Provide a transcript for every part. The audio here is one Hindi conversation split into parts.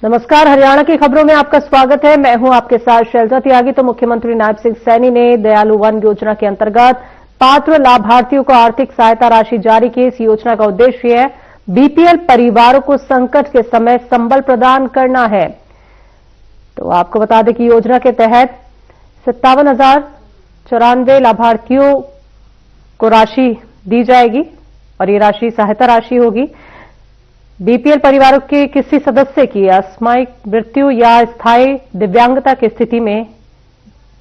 नमस्कार, हरियाणा की खबरों में आपका स्वागत है। मैं हूं आपके साथ शैलजा त्यागी। तो मुख्यमंत्री नायब सिंह सैनी ने दयालु वन योजना के अंतर्गत पात्र लाभार्थियों को आर्थिक सहायता राशि जारी की। इस योजना का उद्देश्य है बीपीएल परिवारों को संकट के समय संबल प्रदान करना है। तो आपको बता दें कि योजना के तहत 57,094 लाभार्थियों को राशि दी जाएगी और ये राशि सहायता राशि होगी। बीपीएल परिवारों के किसी सदस्य की असामयिक मृत्यु या स्थायी दिव्यांगता की स्थिति में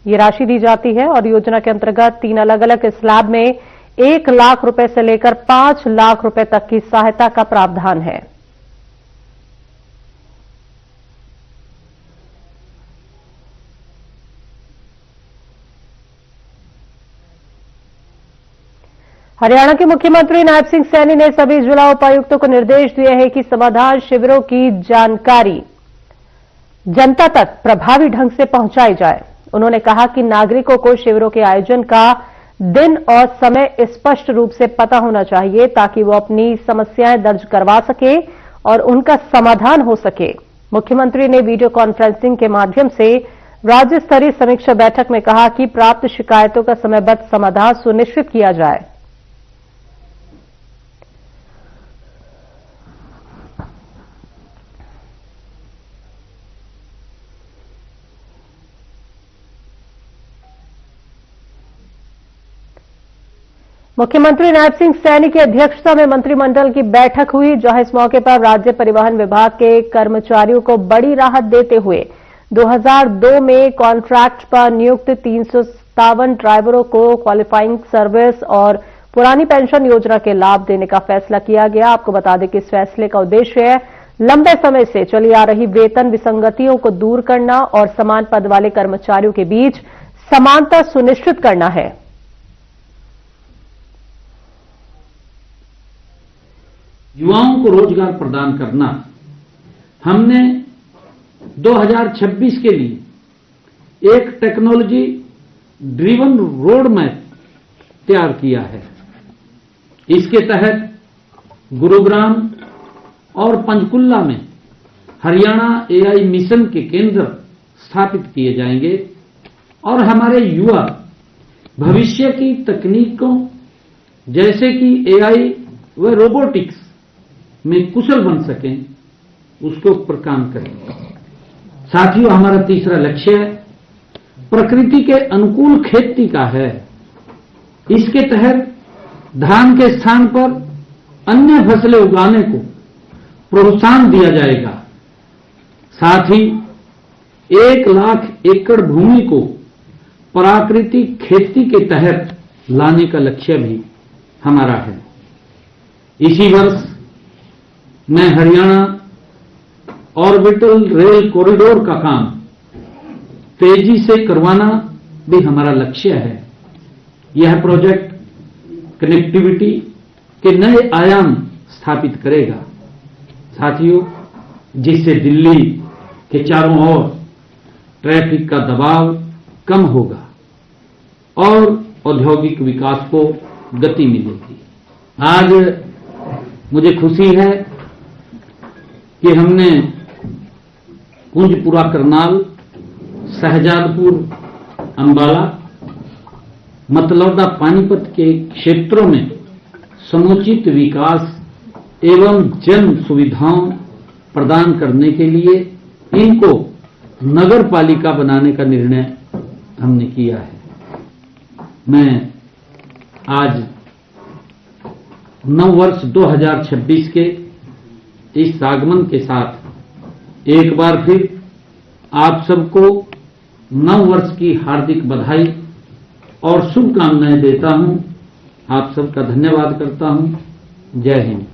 ये राशि दी जाती है और योजना के अंतर्गत 3 अलग अलग स्लैब में 1 लाख रुपए से लेकर 5 लाख रुपए तक की सहायता का प्रावधान है। हरियाणा के मुख्यमंत्री नायब सिंह सैनी ने सभी जिला उपायुक्तों को निर्देश दिए हैं कि समाधान शिविरों की जानकारी जनता तक प्रभावी ढंग से पहुंचाई जाए। उन्होंने कहा कि नागरिकों को शिविरों के आयोजन का दिन और समय स्पष्ट रूप से पता होना चाहिए ताकि वो अपनी समस्याएं दर्ज करवा सके और उनका समाधान हो सके। मुख्यमंत्री ने वीडियो कॉन्फ्रेंसिंग के माध्यम से राज्य स्तरीय समीक्षा बैठक में कहा कि प्राप्त शिकायतों का समयबद्ध समाधान सुनिश्चित किया जाए। मुख्यमंत्री नायब सिंह सैनी की अध्यक्षता में मंत्रिमंडल की बैठक हुई, जहां इस मौके पर राज्य परिवहन विभाग के कर्मचारियों को बड़ी राहत देते हुए 2002 में कॉन्ट्रैक्ट पर नियुक्त 357 ड्राइवरों को क्वालिफाइंग सर्विस और पुरानी पेंशन योजना के लाभ देने का फैसला किया गया। आपको बता दें कि इस फैसले का उद्देश्य है लंबे समय से चली आ रही वेतन विसंगतियों को दूर करना और समान पद वाले कर्मचारियों के बीच समानता सुनिश्चित करना है। युवाओं को रोजगार प्रदान करना। हमने 2026 के लिए एक टेक्नोलॉजी ड्रिवन रोड मैप तैयार किया है। इसके तहत गुरुग्राम और पंचकुला में हरियाणा एआई मिशन के केंद्र स्थापित किए जाएंगे और हमारे युवा भविष्य की तकनीकों जैसे कि एआई व रोबोटिक्स में कुशल बन सकें, उसके ऊपर काम करेंगे। साथियों, हमारा तीसरा लक्ष्य प्रकृति के अनुकूल खेती का है। इसके तहत धान के स्थान पर अन्य फसलें उगाने को प्रोत्साहन दिया जाएगा। साथ ही 1 लाख एकड़ भूमि को प्राकृतिक खेती के तहत लाने का लक्ष्य भी हमारा है। इसी वर्ष मैं हरियाणा ऑर्बिटल रेल कॉरिडोर का काम तेजी से करवाना भी हमारा लक्ष्य है। यह प्रोजेक्ट कनेक्टिविटी के नए आयाम स्थापित करेगा। साथियों, जिससे दिल्ली के चारों ओर ट्रैफिक का दबाव कम होगा और औद्योगिक विकास को गति मिलेगी। आज मुझे खुशी है कि हमने कुंजपुरा करनाल, शहजादपुर, अंबाला, मतलौडा, पानीपत के क्षेत्रों में समुचित विकास एवं जन सुविधाओं प्रदान करने के लिए इनको नगर पालिका बनाने का निर्णय हमने किया है। मैं आज नववर्ष 2026 के इस आगमन के साथ एक बार फिर आप सबको नव वर्ष की हार्दिक बधाई और शुभकामनाएं देता हूं। आप सबका धन्यवाद करता हूं। जय हिंद।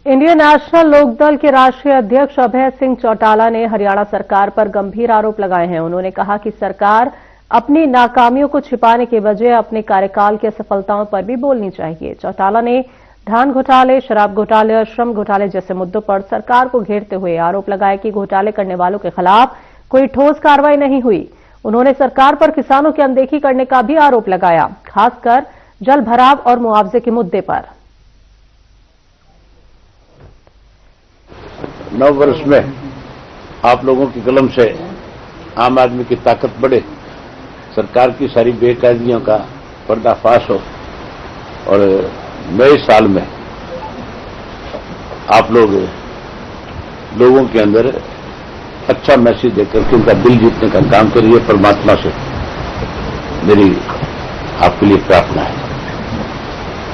इंडियन नेशनल लोकदल के राष्ट्रीय अध्यक्ष अभय सिंह चौटाला ने हरियाणा सरकार पर गंभीर आरोप लगाए हैं। उन्होंने कहा कि सरकार अपनी नाकामियों को छिपाने के बजाय अपने कार्यकाल की सफलताओं पर भी बोलनी चाहिए। चौटाला ने धान घोटाले, शराब घोटाले और श्रम घोटाले जैसे मुद्दों पर सरकार को घेरते हुए आरोप लगाया कि घोटाले करने वालों के खिलाफ कोई ठोस कार्रवाई नहीं हुई। उन्होंने सरकार पर किसानों की अनदेखी करने का भी आरोप लगाया, खासकर जल भराव और मुआवजे के मुद्दे पर। नव वर्ष में आप लोगों की कलम से आम आदमी की ताकत बढ़े, सरकार की सारी बेकायदियों का पर्दाफाश हो और नए साल में आप लोगों के अंदर अच्छा मैसेज देकर के उनका दिल जीतने का काम करिए। परमात्मा से मेरी आपके लिए प्रार्थना है।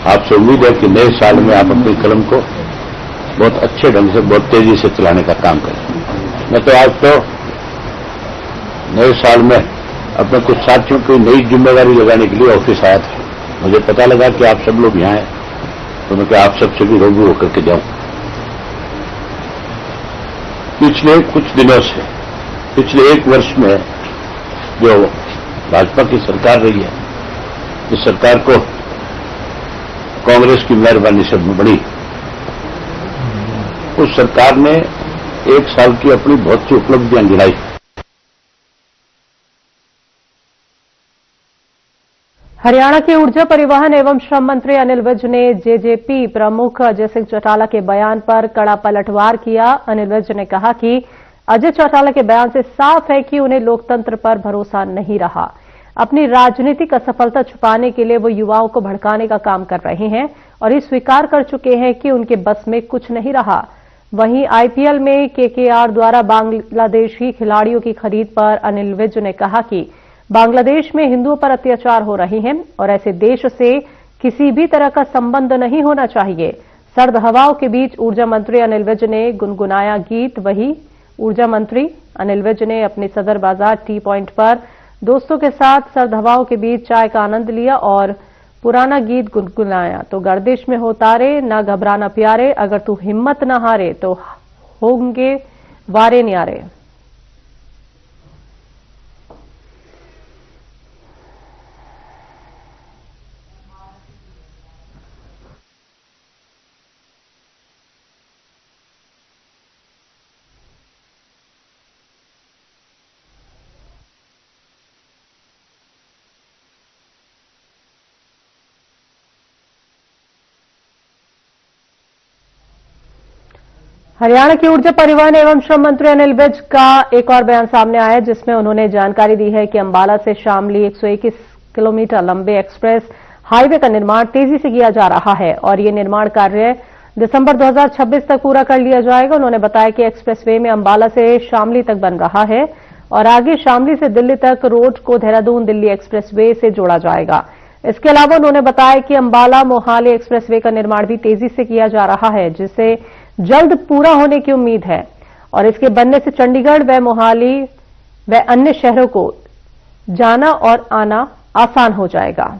आपसे उम्मीद है कि नए साल में आप अपनी कलम को बहुत अच्छे ढंग से, बहुत तेजी से चलाने का काम करें। मैं तो आज तो नए साल में अपने कुछ साथियों को नई जिम्मेदारी लगाने के लिए ऑफिस आया था। मुझे पता लगा कि आप सब लोग यहाँ हैं, तो मैं क्या आप सबसे भी रूबरू होकर के जाऊं। पिछले कुछ दिनों से, पिछले एक वर्ष में जो भाजपा की सरकार रही है, इस सरकार को कांग्रेस की मेहरबानी से बनी, उस सरकार ने एक साल की अपनी बहुत सी उपलब्धियां गिनाई। हरियाणा के ऊर्जा परिवहन एवं श्रम मंत्री अनिल विज ने जेजेपी प्रमुख अजय सिंह चौटाला के बयान पर कड़ा पलटवार किया। अनिल विज ने कहा कि अजय चौटाला के बयान से साफ है कि उन्हें लोकतंत्र पर भरोसा नहीं रहा। अपनी राजनीतिक असफलता छुपाने के लिए वो युवाओं को भड़काने का काम कर रहे हैं और ये स्वीकार कर चुके हैं कि उनके बस में कुछ नहीं रहा। वहीं आईपीएल में केकेआर द्वारा बांग्लादेशी खिलाड़ियों की खरीद पर अनिल विज ने कहा कि बांग्लादेश में हिंदुओं पर अत्याचार हो रहे हैं और ऐसे देश से किसी भी तरह का संबंध नहीं होना चाहिए। सर्द हवाओं के बीच ऊर्जा मंत्री अनिल विज ने गुनगुनाया गीत। वही ऊर्जा मंत्री अनिल विज ने अपने सदर बाजार टी पॉइंट पर दोस्तों के साथ सर्द हवाओं के बीच चाय का आनंद लिया और पुराना गीत गुनगुनाया। तो गर्दिश में हो तारे, ना घबराना प्यारे, अगर तू हिम्मत न हारे तो होंगे वारे न्यारे। हरियाणा के ऊर्जा परिवहन एवं श्रम मंत्री अनिल विज का एक और बयान सामने आया है, जिसमें उन्होंने जानकारी दी है कि अंबाला से शामली 121 किलोमीटर लंबे एक्सप्रेस हाईवे का निर्माण तेजी से किया जा रहा है और ये निर्माण कार्य दिसंबर 2026 तक पूरा कर लिया जाएगा। उन्होंने बताया कि एक्सप्रेसवे में अंबाला से शामली तक बन रहा है और आगे शामली से दिल्ली तक रोड को देहरादून दिल्ली एक्सप्रेसवे से जोड़ा जाएगा। इसके अलावा उन्होंने बताया कि अंबाला मोहाली एक्सप्रेसवे का निर्माण भी तेजी से किया जा रहा है, जिसे जल्द पूरा होने की उम्मीद है और इसके बनने से चंडीगढ़ व मोहाली व अन्य शहरों को जाना और आना आसान हो जाएगा।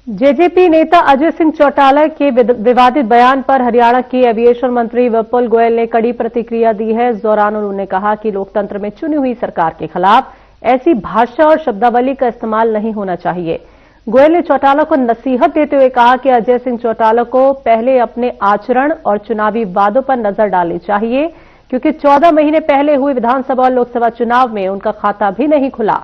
जेजेपी नेता अजय सिंह चौटाला के विवादित बयान पर हरियाणा के एविएशन मंत्री विपुल गोयल ने कड़ी प्रतिक्रिया दी है। इस दौरान उन्होंने कहा कि लोकतंत्र में चुनी हुई सरकार के खिलाफ ऐसी भाषा और शब्दावली का इस्तेमाल नहीं होना चाहिए। गोयल ने चौटाला को नसीहत देते हुए कहा कि अजय सिंह चौटाला को पहले अपने आचरण और चुनावी वादों पर नजर डालनी चाहिए, क्योंकि 14 महीने पहले हुए विधानसभा और लोकसभा चुनाव में उनका खाता भी नहीं खुला।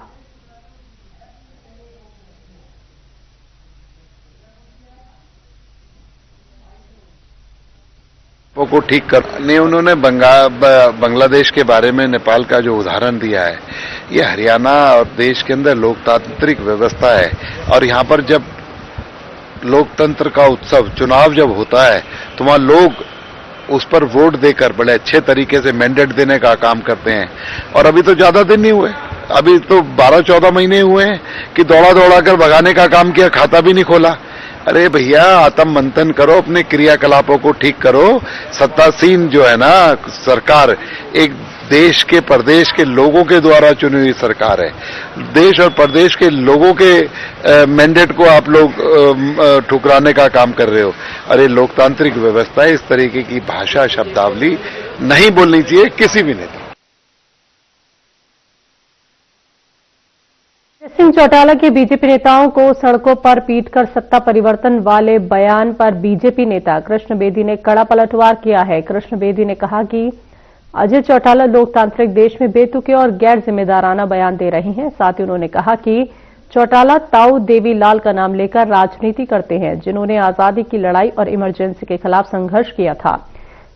को ठीक करने उन्होंने बांग्लादेश के बारे में नेपाल का जो उदाहरण दिया है, ये हरियाणा और देश के अंदर लोकतांत्रिक व्यवस्था है और यहाँ पर जब लोकतंत्र का उत्सव चुनाव जब होता है तो वहाँ लोग उस पर वोट देकर बड़े अच्छे तरीके से मैंडेट देने का काम करते हैं। और अभी तो ज्यादा दिन नहीं हुए, अभी तो 12-14 महीने हुए हैं कि दौड़ा दौड़ा कर भगाने का काम किया, खाता भी नहीं खोला। अरे भैया, आत्म मंथन करो, अपने क्रियाकलापों को ठीक करो। सत्तासीन जो है ना सरकार, एक देश के प्रदेश के लोगों के द्वारा चुनी हुई सरकार है। देश और प्रदेश के लोगों के मैंडेट को आप लोग ठुकराने का काम कर रहे हो। अरे लोकतांत्रिक व्यवस्था है, इस तरीके की भाषा शब्दावली नहीं बोलनी चाहिए किसी भी नेता। सिंह चौटाला के बीजेपी नेताओं को सड़कों पर पीटकर सत्ता परिवर्तन वाले बयान पर बीजेपी नेता कृष्ण बेदी ने कड़ा पलटवार किया है। कृष्ण बेदी ने कहा कि अजय चौटाला लोकतांत्रिक देश में बेतुके और गैर जिम्मेदाराना बयान दे रहे हैं। साथ ही उन्होंने कहा कि चौटाला ताऊ देवीलाल का नाम लेकर राजनीति करते हैं, जिन्होंने आजादी की लड़ाई और इमरजेंसी के खिलाफ संघर्ष किया था।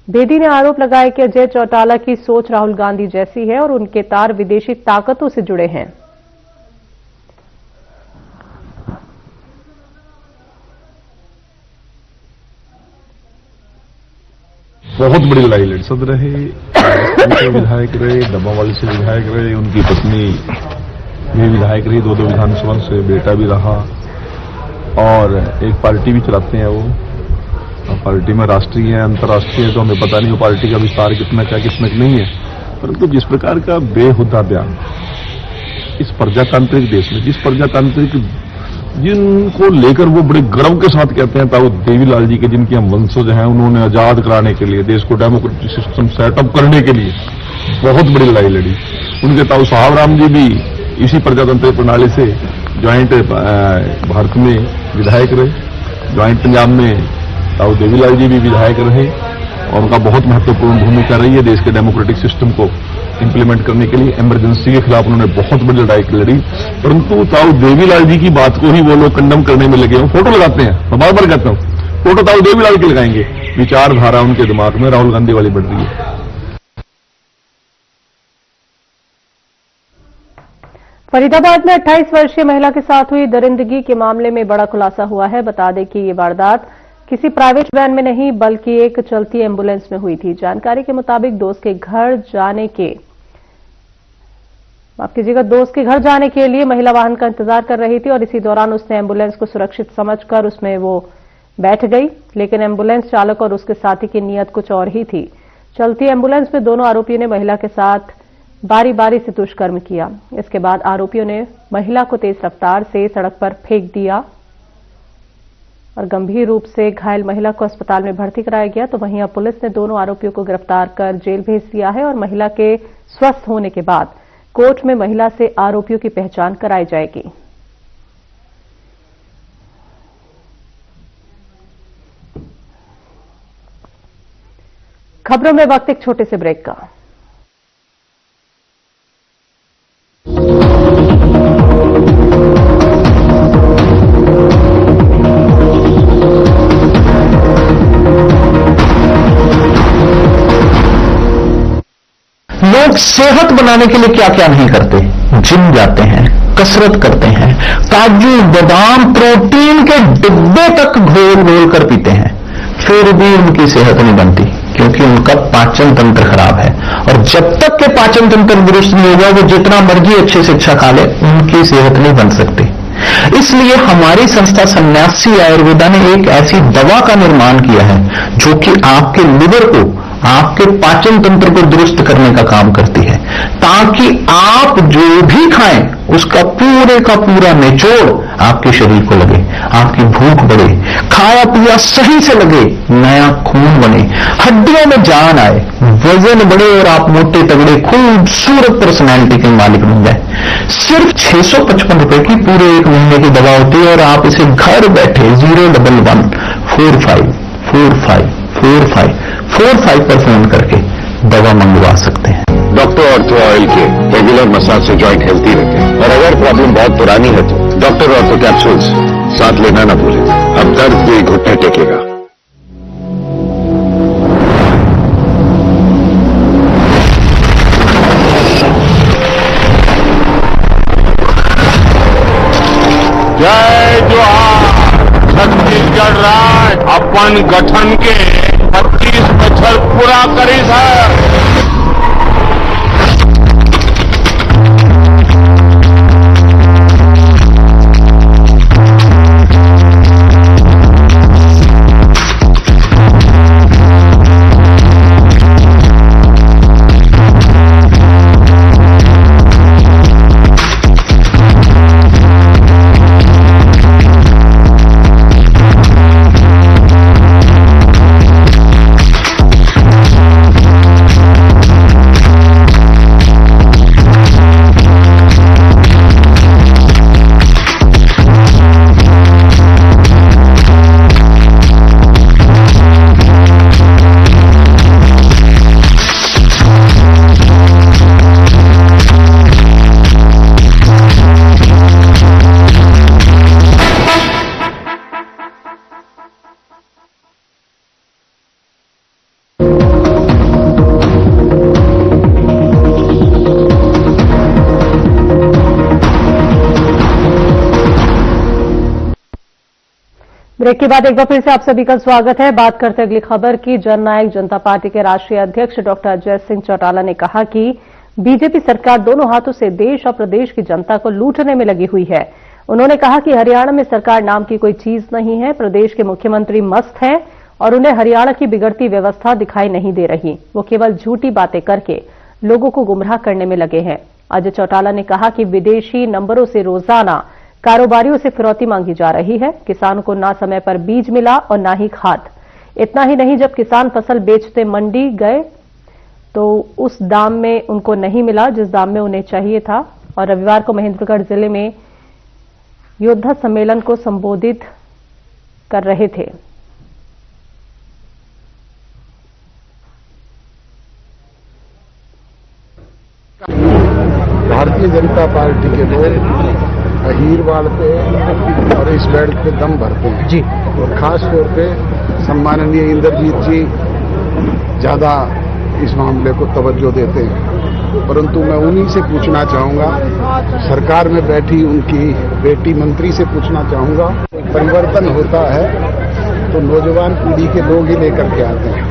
बेदी ने आरोप लगाया कि अजय चौटाला की सोच राहुल गांधी जैसी है और उनके तार विदेशी ताकतों से जुड़े हैं। बहुत बड़ी लड़ाई लड़ सद रहे, से विधायक रहे, डब्बावाली से विधायक रहे, उनकी पत्नी भी विधायक रही, 2 विधानसभा से बेटा भी रहा और एक पार्टी भी चलाते हैं वो। पार्टी में राष्ट्रीय है, अंतर्राष्ट्रीय है, तो हमें पता नहीं वो पार्टी का विस्तार कितना क्या कितना नहीं है। परंतु जिस प्रकार का बेहुदा बयान इस प्रजातांत्रिक देश में, जिस प्रजातांत्रिक जिनको लेकर वो बड़े गर्व के साथ कहते हैं ताऊ देवीलाल जी के, जिनकी हम वंशज हैं, उन्होंने आजाद कराने के लिए, देश को डेमोक्रेटिक सिस्टम सेटअप करने के लिए बहुत बड़ी लड़ाई लड़ी। उनके ताऊ साहब राम जी भी इसी प्रजातांत्रिक प्रणाली से ज्वाइंट भारत में विधायक रहे, ज्वाइंट पंजाब में ताऊ देवीलाल जी भी विधायक रहे और उनका बहुत महत्वपूर्ण भूमिका रही है देश के डेमोक्रेटिक सिस्टम को इंप्लीमेंट करने के लिए। इमरजेंसी के खिलाफ उन्होंने बहुत बड़ी लड़ाई लड़ी, परंतु ताऊ देवीलाल जी की बात को ही वो लोग कंडम करने में लगे हैं। फोटो लगाते हैं, मैं बार बार कहता हूं, फोटो ताऊ देवीलाल की लगाएंगे। विचारधारा उनके दिमाग में राहुल गांधी वाली बढ़ रही है। फरीदाबाद में 28 वर्षीय महिला के साथ हुई दरिंदगी के मामले में बड़ा खुलासा हुआ है। बता दें कि ये वारदात किसी प्राइवेट वैन में नहीं बल्कि एक चलती एम्बुलेंस में हुई थी। जानकारी के मुताबिक दोस्त के घर जाने के लिए महिला वाहन का इंतजार कर रही थी और इसी दौरान उसने एम्बुलेंस को सुरक्षित समझकर उसमें वो बैठ गई, लेकिन एम्बुलेंस चालक और उसके साथी की नीयत कुछ और ही थी। चलती एम्बुलेंस में दोनों आरोपियों ने महिला के साथ बारी बारी से दुष्कर्म किया। इसके बाद आरोपियों ने महिला को तेज रफ्तार से सड़क पर फेंक दिया और गंभीर रूप से घायल महिला को अस्पताल में भर्ती कराया गया। तो वहीं अब पुलिस ने दोनों आरोपियों को गिरफ्तार कर जेल भेज दिया है और महिला के स्वस्थ होने के बाद कोर्ट में महिला से आरोपियों की पहचान कराई जाएगी। खबरों में वक्त एक छोटे से ब्रेक का। लोग सेहत बनाने के लिए क्या क्या नहीं करते, जिम जाते हैं, कसरत करते हैं, काजू बादाम प्रोटीन के डिब्बे तक घोल घोल कर पीते हैं, फिर भी उनकी सेहत नहीं बनती क्योंकि उनका पाचन तंत्र खराब है। और जब तक के पाचन तंत्र दुरुस्त नहीं होगा, वो जितना मर्जी अच्छे से अच्छा खा ले, उनकी सेहत नहीं बन सकती। इसलिए हमारी संस्था सन्यासी आयुर्वेदा ने एक ऐसी दवा का निर्माण किया है जो कि आपके लिवर को, आपके पाचन तंत्र को दुरुस्त करने का काम करती है, ताकि आप जो भी खाएं उसका पूरे का पूरा निचोड़ आपके शरीर को लगे, आपकी भूख बढ़े, खाया पिया सही से लगे, नया खून बने, हड्डियों में जान आए, वजन बढ़े और आप मोटे तगड़े खूबसूरत पर्सनैलिटी के मालिक बन जाए। सिर्फ 655 रुपए की पूरे 1 महीने की दवा होती है और आप इसे घर बैठे 01145454545 पर फोन करके दवा मंगवा सकते हैं। डॉक्टर ऑर्थो ऑयल के रेगुलर मसाज से जॉइंट हेल्थी रहते हैं और अगर प्रॉब्लम बहुत पुरानी है तो डॉक्टर ऑर्थो कैप्सूल्स साथ लेना ना भूलें। अब दर्द भी घुटने टेकेगा। जय जोहार। छत्तीसगढ़ राज्य अपन गठन के 25 बछर पूरा करी है। ब्रेक के बाद एक बार फिर से आप सभी का स्वागत है। बात करते हैं अगली खबर की। जननायक जनता पार्टी के राष्ट्रीय अध्यक्ष डॉक्टर अजय सिंह चौटाला ने कहा कि बीजेपी सरकार दोनों हाथों से देश और प्रदेश की जनता को लूटने में लगी हुई है। उन्होंने कहा कि हरियाणा में सरकार नाम की कोई चीज नहीं है। प्रदेश के मुख्यमंत्री मस्त हैं और उन्हें हरियाणा की बिगड़ती व्यवस्था दिखाई नहीं दे रही। वो केवल झूठी बातें करके लोगों को गुमराह करने में लगे हैं। अजय चौटाला ने कहा कि विदेशी नंबरों से रोजाना कारोबारियों से फिरौती मांगी जा रही है। किसानों को ना समय पर बीज मिला और ना ही खाद। इतना ही नहीं, जब किसान फसल बेचते मंडी गए तो उस दाम में उनको नहीं मिला जिस दाम में उन्हें चाहिए था। और रविवार को महेंद्रगढ़ जिले में योद्धा सम्मेलन को संबोधित कर रहे थे। भारतीय जनता पार्टी के लोग अहीरवाल पे और इस बेल्ट पे दम भरते हैं जी, और खास तौर पे सम्माननीय इंद्रजीत जी ज्यादा इस मामले को तवज्जो देते हैं। परंतु मैं उन्हीं से पूछना चाहूंगा, सरकार में बैठी उनकी बेटी मंत्री से पूछना चाहूंगा, परिवर्तन होता है तो नौजवान पीढ़ी के लोग ही लेकर के आते हैं,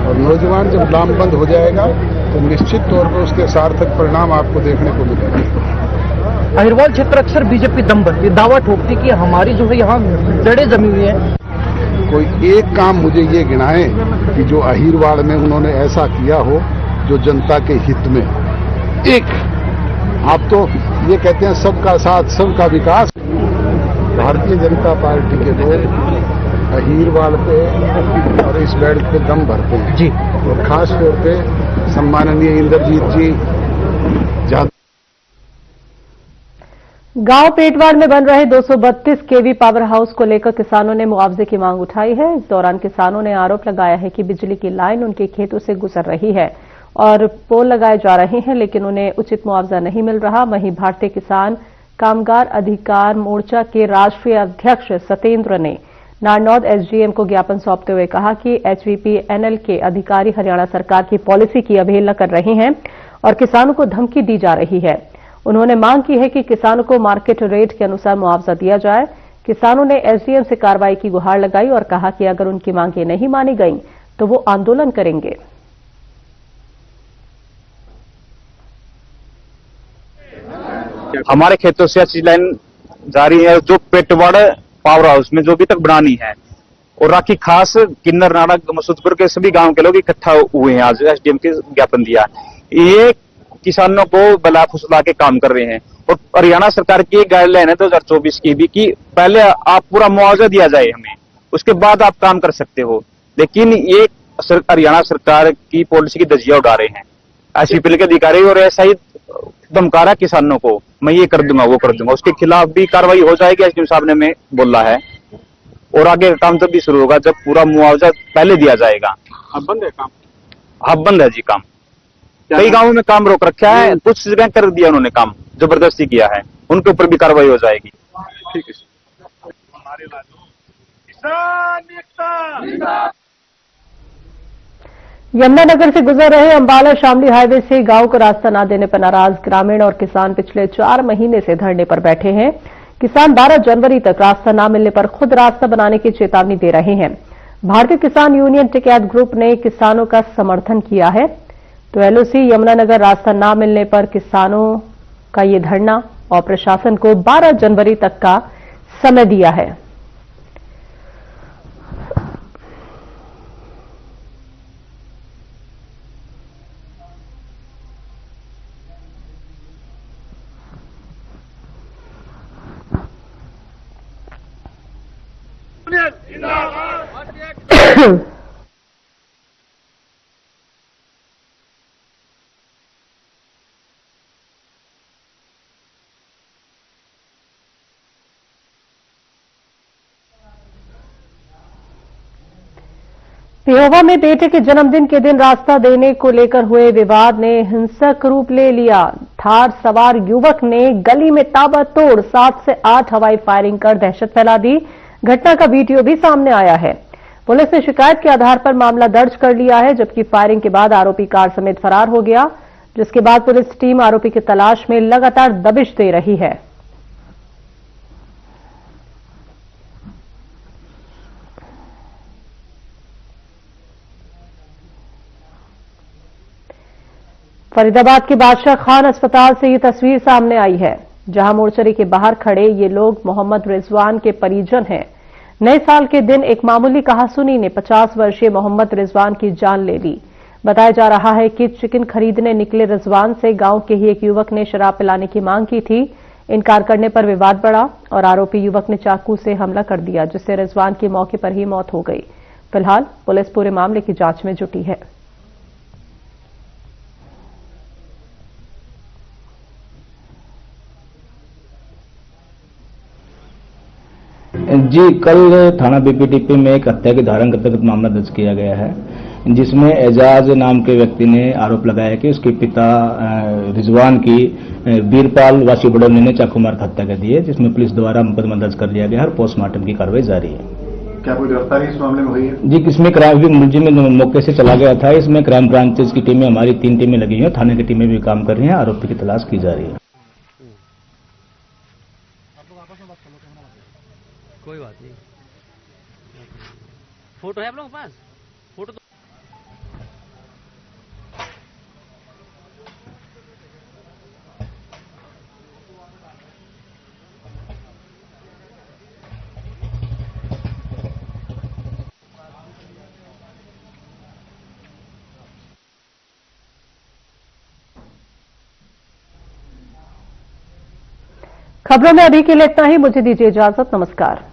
और नौजवान जब लामबंद हो जाएगा तो निश्चित तौर पर उसके सार्थक परिणाम आपको देखने को मिलेंगे। अहिरवाल क्षेत्र अक्सर बीजेपी दम भरती है, दावा ठोकती कि हमारी जो है यहाँ जड़ें जमी हुई हैं। कोई एक काम मुझे ये गिनाए कि जो अहीरवाल में उन्होंने ऐसा किया हो जो जनता के हित में। एक आप तो ये कहते हैं सबका साथ सबका विकास। भारतीय जनता पार्टी के लोग अहीरवाल पे और इस बेल्ट पे दम भरते हैं जी, और खास तौर पे सम्माननीय इंद्रजीत जी ज्यादा। गांव पेटवाड़ में बन रहे 232 केवी पावर हाउस को लेकर किसानों ने मुआवजे की मांग उठाई है। इस दौरान किसानों ने आरोप लगाया है कि बिजली की लाइन उनके खेतों से गुजर रही है और पोल लगाए जा रहे हैं, लेकिन उन्हें उचित मुआवजा नहीं मिल रहा। वहीं भारतीय किसान कामगार अधिकार मोर्चा के राष्ट्रीय अध्यक्ष सत्येंद्र ने नारनौद एसडीएम को ज्ञापन सौंपते हुए कहा कि एचवीपीएनएल के अधिकारी हरियाणा सरकार की पॉलिसी की अवहेलना कर रहे हैं और किसानों को धमकी दी जा रही है। उन्होंने मांग की है कि किसानों को मार्केट रेट के अनुसार मुआवजा दिया जाए। किसानों ने एसडीएम से कार्रवाई की गुहार लगाई और कहा कि अगर उनकी मांगें नहीं मानी गईं तो वो आंदोलन करेंगे। हमारे खेतों से अच्छी लाइन जारी है जो पेटवाड़ पावर हाउस में जो भी तक बनानी है, और राखी खास किन्नर नाड़ा मसूदपुर के सभी गांव के लोग इकट्ठा हुए हैं। आज एसडीएम के ज्ञापन दिया। ये किसानों को बला फुसला के काम कर रहे हैं, और हरियाणा सरकार की गाइडलाइन है 2024 की भी कि पहले आप पूरा मुआवजा दिया जाए हमें, उसके बाद आप काम कर सकते हो। लेकिन ये हरियाणा सरकार की पॉलिसी की धज्जियां उड़ा रहे हैं एचवीपीएल के अधिकारी, और ऐसा ही धमका रहा किसानों को, मैं ये कर दूंगा वो कर दूंगा। उसके खिलाफ भी कार्रवाई हो जाएगी, एसडीएम साहब ने हमें बोला है। और आगे का काम तब भी शुरू होगा जब पूरा मुआवजा पहले दिया जाएगा। अब बंद है काम? अब बंद है जी काम। कई गांवों में काम रोक रखा है, कुछ जगह कर दिया उन्होंने, काम जबरदस्ती किया है, उनके ऊपर भी कार्रवाई हो जाएगी। ठीक है। यमुनानगर से गुजर रहे अंबाला शामली हाईवे से गांव को रास्ता न देने पर नाराज ग्रामीण और किसान पिछले 4 महीने से धरने पर बैठे हैं। किसान 12 जनवरी तक रास्ता न मिलने पर खुद रास्ता बनाने की चेतावनी दे रहे हैं। भारतीय किसान यूनियन टिकैत ग्रुप ने किसानों का समर्थन किया है। तो एलओसी यमुनानगर रास्ता न मिलने पर किसानों का ये धरना और प्रशासन को 12 जनवरी तक का समय दिया है। पिहोवा में बेटे के जन्मदिन के दिन रास्ता देने को लेकर हुए विवाद ने हिंसक रूप ले लिया। थार सवार युवक ने गली में ताबड़तोड़ 7 से 8 हवाई फायरिंग कर दहशत फैला दी। घटना का वीडियो भी सामने आया है। पुलिस ने शिकायत के आधार पर मामला दर्ज कर लिया है, जबकि फायरिंग के बाद आरोपी कार समेत फरार हो गया, जिसके बाद पुलिस टीम आरोपी की तलाश में लगातार दबिश दे रही है। फरीदाबाद के बादशाह खान अस्पताल से ये तस्वीर सामने आई है, जहां मोर्चरी के बाहर खड़े ये लोग मोहम्मद रिजवान के परिजन हैं। नए साल के दिन एक मामूली कहासुनी ने 50 वर्षीय मोहम्मद रिजवान की जान ले ली। बताया जा रहा है कि चिकन खरीदने निकले रिजवान से गांव के ही एक युवक ने शराब पिलाने की मांग की थी। इनकार करने पर विवाद बढ़ा और आरोपी युवक ने चाकू से हमला कर दिया, जिससे रिजवान की मौके पर ही मौत हो गई। फिलहाल पुलिस पूरे मामले की जांच में जुटी है। जी, कल थाना बीपीटीपी में एक हत्या की धारा के तहत मामला दर्ज किया गया है, जिसमें एजाज नाम के व्यक्ति ने आरोप लगाया कि उसके पिता रिजवान की बीरपाल वासी बड़ौनी ने चाकू मार हत्या कर दी है, जिसमें पुलिस द्वारा मुकदमा दर्ज कर लिया गया है और पोस्टमार्टम की कार्रवाई जारी है। क्या कोई गिरफ्तारी इस मामले में हुई है? जी, इसमें क्राइम मुलजिम मौके से चला गया था। इसमें क्राइम ब्रांचेज की टीमें, हमारी 3 टीमें लगी हुई हैं, थाने की टीमें भी काम कर रही हैं, आरोपी की तलाश की जा रही है। कोई बात नहीं, फोटो है आप लोगों के पास? फोटो तो खबरों में अभी के लिए इतना ही। मुझे दीजिए इजाजत। नमस्कार।